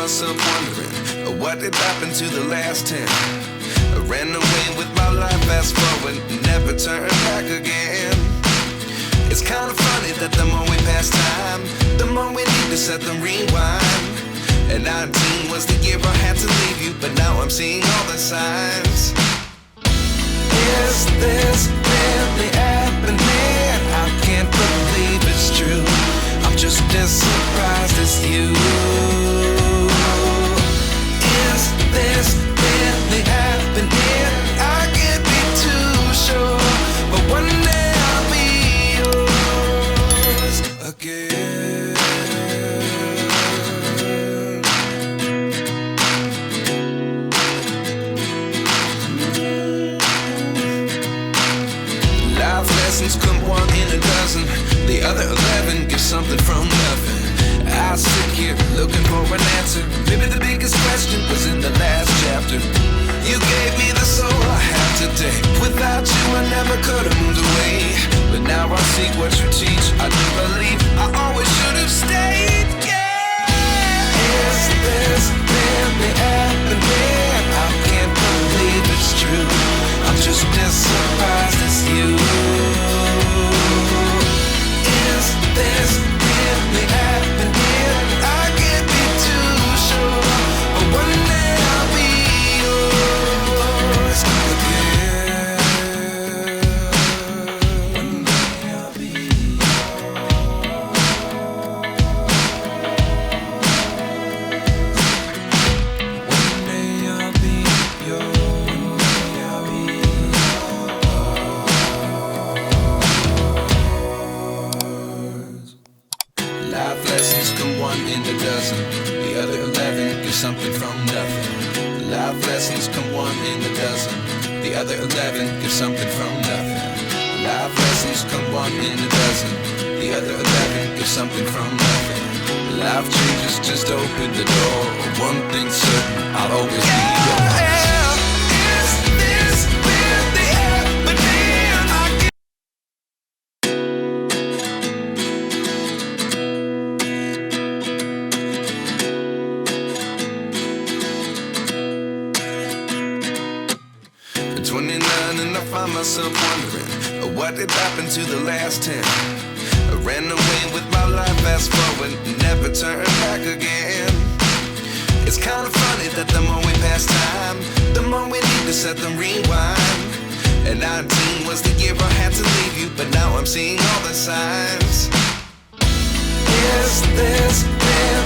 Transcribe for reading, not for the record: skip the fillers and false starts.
myself wondering, what did happen to the last 10? I ran away with my life, fast forward, never turn back again. It's kind of funny that the more we pass time, the more we need to set them rewind. And 19 was the year I had to leave you, but now I'm seeing all the signs. Is this really happening? I can't believe it's true. I'm just as surprised as you. Is this really happening? I can't be too sure, but one day I'll be yours again. Life lessons come one in a dozen. The other 11 give something from nothing. I sit here looking for an answer. Maybe the biggest question was in the last chapter. You gave me the soul I have today. Without you I never could have moved away. But now I see what you teach. I do believe I always should have stayed. Yeah. Is this really happening? I can't believe it's true. I'm just as surprised as you. Is this really happening? I can't be too sure, but one day I'll be yours again. One day I'll be yours. One day I'll be yours. Life lessons come one in a dozen. The other 11 give something from nothing. Life lessons come one in a dozen. The other 11 give something from nothing. Life lessons come one in a dozen. The other 11 give something from nothing. Life changes just open the door. One thing's certain, I'll always be yours. Is this really happening? At 29 and I find myself wondering, what did happen to the last 10? I ran away with my life, fast forward, never turn back again. It's kind of funny that the more we pass time, the more we need to set them rewind. And 19 was the year I had to leave you, but now I'm seeing all the signs. Is this